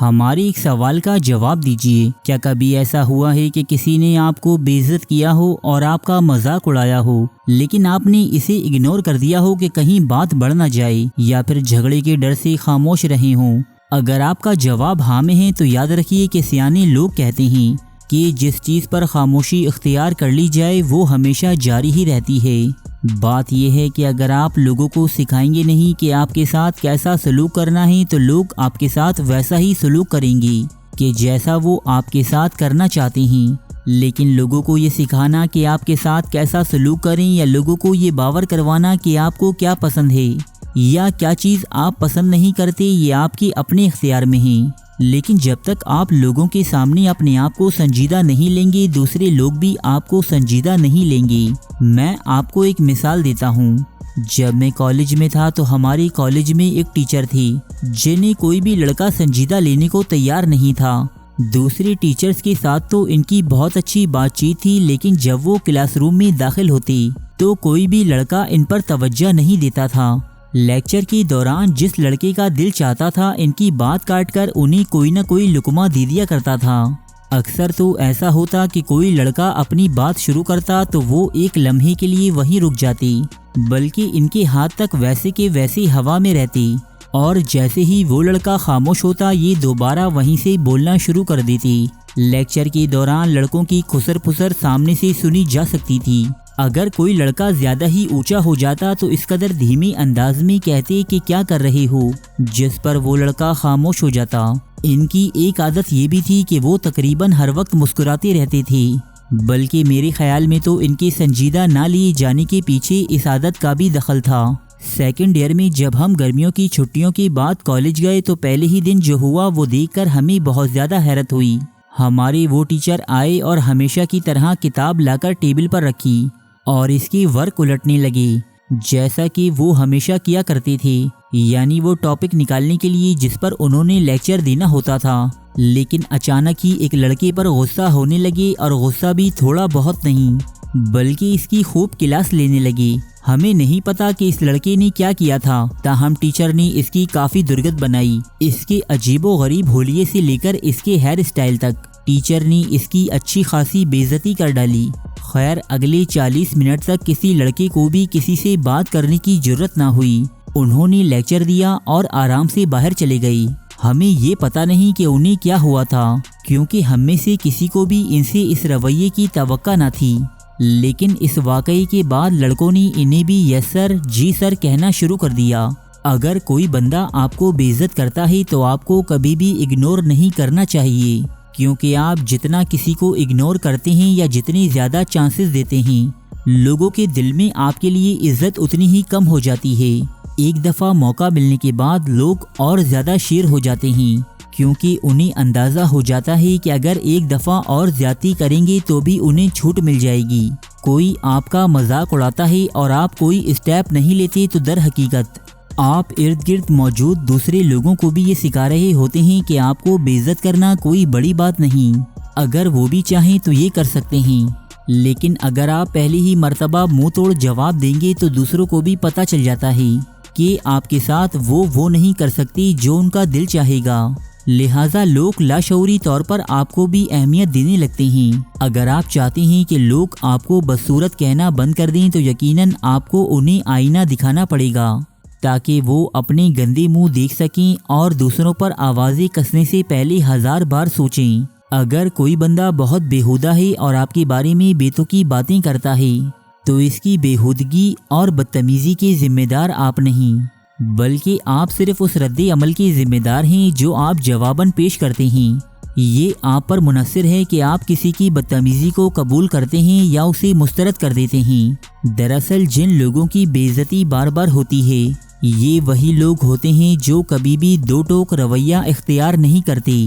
ہمارے ایک سوال کا جواب دیجیے، کیا کبھی ایسا ہوا ہے کہ کسی نے آپ کو بے عزت کیا ہو اور آپ کا مذاق اڑایا ہو، لیکن آپ نے اسے اگنور کر دیا ہو کہ کہیں بات بڑھ نہ جائے یا پھر جھگڑے کے ڈر سے خاموش رہے ہوں؟ اگر آپ کا جواب ہاں میں ہے تو یاد رکھیے کہ سیانے لوگ کہتے ہیں کہ جس چیز پر خاموشی اختیار کر لی جائے وہ ہمیشہ جاری ہی رہتی ہے۔ بات یہ ہے کہ اگر آپ لوگوں کو سکھائیں گے نہیں کہ آپ کے ساتھ کیسا سلوک کرنا ہے تو لوگ آپ کے ساتھ ویسا ہی سلوک کریں گے کہ جیسا وہ آپ کے ساتھ کرنا چاہتے ہیں۔ لیکن لوگوں کو یہ سکھانا کہ آپ کے ساتھ کیسا سلوک کریں یا لوگوں کو یہ باور کروانا کہ آپ کو کیا پسند ہے یا کیا چیز آپ پسند نہیں کرتے، یہ آپ کے اپنے اختیار میں ہے۔ لیکن جب تک آپ لوگوں کے سامنے اپنے آپ کو سنجیدہ نہیں لیں گے، دوسرے لوگ بھی آپ کو سنجیدہ نہیں لیں گے۔ میں آپ کو ایک مثال دیتا ہوں۔ جب میں کالج میں تھا تو ہمارے کالج میں ایک ٹیچر تھی جنہیں کوئی بھی لڑکا سنجیدہ لینے کو تیار نہیں تھا۔ دوسرے ٹیچرز کے ساتھ تو ان کی بہت اچھی بات چیت تھی، لیکن جب وہ کلاس روم میں داخل ہوتی تو کوئی بھی لڑکا ان پر توجہ نہیں دیتا تھا۔ لیکچر کے دوران جس لڑکے کا دل چاہتا تھا ان کی بات کاٹ کر انہیں کوئی نہ کوئی لقمہ دے دیا کرتا تھا۔ اکثر تو ایسا ہوتا کہ کوئی لڑکا اپنی بات شروع کرتا تو وہ ایک لمحے کے لیے وہیں رک جاتی، بلکہ ان کے ہاتھ تک ویسے کے ویسے ہوا میں رہتی، اور جیسے ہی وہ لڑکا خاموش ہوتا یہ دوبارہ وہیں سے بولنا شروع کر دیتی۔ لیکچر کے دوران لڑکوں کی خسر پھسر سامنے سے سنی جا سکتی تھی۔ اگر کوئی لڑکا زیادہ ہی اونچا ہو جاتا تو اس قدر دھیمی انداز میں کہتے کہ کیا کر رہے ہو، جس پر وہ لڑکا خاموش ہو جاتا۔ ان کی ایک عادت یہ بھی تھی کہ وہ تقریباً ہر وقت مسکراتے رہتے تھے، بلکہ میرے خیال میں تو ان کے سنجیدہ نہ لیے جانے کے پیچھے اس عادت کا بھی دخل تھا۔ سیکنڈ ایئر میں جب ہم گرمیوں کی چھٹیوں کے بعد کالج گئے تو پہلے ہی دن جو ہوا وہ دیکھ کر ہمیں بہت زیادہ حیرت ہوئی۔ ہمارے وہ ٹیچر آئے اور ہمیشہ کی طرح کتاب لا کر ٹیبل پر رکھی اور اس کی ورق الٹنے لگے جیسا کہ وہ ہمیشہ کیا کرتے تھے، یعنی وہ ٹاپک نکالنے کے لیے جس پر انہوں نے لیکچر دینا ہوتا تھا۔ لیکن اچانک ہی ایک لڑکے پر غصہ ہونے لگے، اور غصہ بھی تھوڑا بہت نہیں بلکہ اس کی خوب کلاس لینے لگے۔ ہمیں نہیں پتا کہ اس لڑکے نے کیا کیا تھا، تاہم ٹیچر نے اس کی کافی درگت بنائی، اس کے عجیب و غریب حلیے سے لے کر اس کے ہیئر اسٹائل تک۔ ٹیچر نے اس کی اچھی خاصی بے عزتی کر ڈالی۔ خیر اگلے 40 منٹ تک کسی لڑکے کو بھی کسی سے بات کرنے کی جرت نہ ہوئی۔ انہوں نے لیکچر دیا اور آرام سے باہر چلے گئی۔ ہمیں یہ پتہ نہیں کہ انہیں کیا ہوا تھا، کیونکہ ہم میں سے کسی کو بھی ان سے اس رویے کی توقع نہ تھی۔ لیکن اس واقعے کے بعد لڑکوں نے انہیں بھی یس سر جی سر کہنا شروع کر دیا۔ اگر کوئی بندہ آپ کو بے عزت کرتا ہے تو آپ کو کبھی بھی اگنور نہیں کرنا چاہیے، کیونکہ آپ جتنا کسی کو اگنور کرتے ہیں یا جتنے زیادہ چانسز دیتے ہیں، لوگوں کے دل میں آپ کے لیے عزت اتنی ہی کم ہو جاتی ہے۔ ایک دفعہ موقع ملنے کے بعد لوگ اور زیادہ شیر ہو جاتے ہیں، کیونکہ انہیں اندازہ ہو جاتا ہے کہ اگر ایک دفعہ اور زیادتی کریں گے تو بھی انہیں چھوٹ مل جائے گی۔ کوئی آپ کا مذاق اڑاتا ہے اور آپ کوئی اسٹیپ نہیں لیتے تو در حقیقت آپ ارد گرد موجود دوسرے لوگوں کو بھی یہ سکھا رہے ہوتے ہیں کہ آپ کو بے عزت کرنا کوئی بڑی بات نہیں۔ اگر وہ بھی چاہیں تو یہ کر سکتے ہیں، لیکن اگر آپ پہلی ہی مرتبہ منہ توڑ جواب دیں گے تو دوسروں کو بھی پتہ چل جاتا ہے کہ آپ کے ساتھ وہ نہیں کر سکتی جو ان کا دل چاہے گا۔ لہٰذا لوگ لاشعوری طور پر آپ کو بھی اہمیت دینے لگتے ہیں۔ اگر آپ چاہتے ہیں کہ لوگ آپ کو بدصورت کہنا بند کر دیں تو یقیناً آپ کو انہیں آئینہ دکھانا پڑے گا، تاکہ وہ اپنے گندے منہ دیکھ سکیں اور دوسروں پر آوازیں کسنے سے پہلے 1000 بار سوچیں۔ اگر کوئی بندہ بہت بیہودہ ہے اور آپ کے بارے میں بے تکی باتیں کرتا ہے تو اس کی بیہودگی اور بدتمیزی کے ذمہ دار آپ نہیں، بلکہ آپ صرف اس رد عمل کے ذمہ دار ہیں جو آپ جواباً پیش کرتے ہیں۔ یہ آپ پر منحصر ہے کہ آپ کسی کی بدتمیزی کو قبول کرتے ہیں یا اسے مسترد کر دیتے ہیں۔ دراصل جن لوگوں کی بے عزتی بار بار ہوتی ہے یہ وہی لوگ ہوتے ہیں جو کبھی بھی دو ٹوک رویہ اختیار نہیں کرتے۔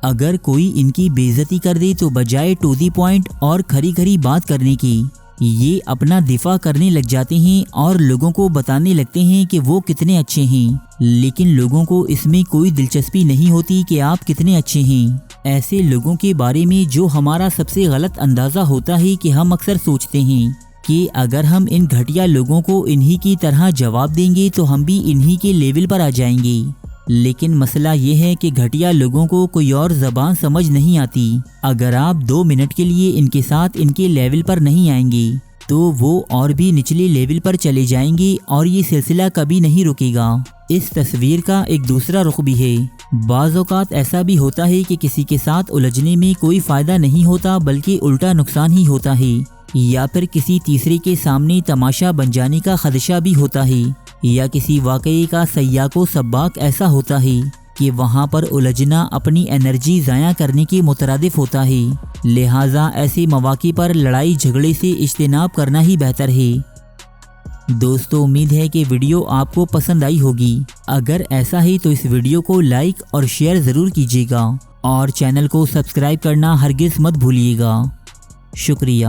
اگر کوئی ان کی بے عزتی کر دے تو بجائے ٹو دی پوائنٹ اور کھری کھری بات کرنے کی یہ اپنا دفاع کرنے لگ جاتے ہیں اور لوگوں کو بتانے لگتے ہیں کہ وہ کتنے اچھے ہیں، لیکن لوگوں کو اس میں کوئی دلچسپی نہیں ہوتی کہ آپ کتنے اچھے ہیں۔ ایسے لوگوں کے بارے میں جو ہمارا سب سے غلط اندازہ ہوتا ہے کہ ہم اکثر سوچتے ہیں کہ اگر ہم ان گھٹیا لوگوں کو انہی کی طرح جواب دیں گے تو ہم بھی انہی کے لیول پر آ جائیں گے۔ لیکن مسئلہ یہ ہے کہ گھٹیا لوگوں کو کوئی اور زبان سمجھ نہیں آتی۔ اگر آپ 2 منٹ کے لیے ان کے ساتھ ان کے لیول پر نہیں آئیں گے تو وہ اور بھی نچلے لیول پر چلے جائیں گے اور یہ سلسلہ کبھی نہیں رکے گا۔ اس تصویر کا ایک دوسرا رخ بھی ہے۔ بعض اوقات ایسا بھی ہوتا ہے کہ کسی کے ساتھ الجھنے میں کوئی فائدہ نہیں ہوتا بلکہ الٹا نقصان ہی ہوتا ہے، یا پھر کسی تیسرے کے سامنے تماشا بن جانے کا خدشہ بھی ہوتا ہے، یا کسی واقعے کا سیاق و سباق ایسا ہوتا ہے کہ وہاں پر الجھنا اپنی انرجی ضائع کرنے کے مترادف ہوتا ہے۔ لہٰذا ایسے مواقع پر لڑائی جھگڑے سے اجتناب کرنا ہی بہتر ہے۔ دوستو، امید ہے کہ ویڈیو آپ کو پسند آئی ہوگی۔ اگر ایسا ہے تو اس ویڈیو کو لائک اور شیئر ضرور کیجیے گا اور چینل کو سبسکرائب کرنا ہرگز مت بھولیے گا۔ شکریہ۔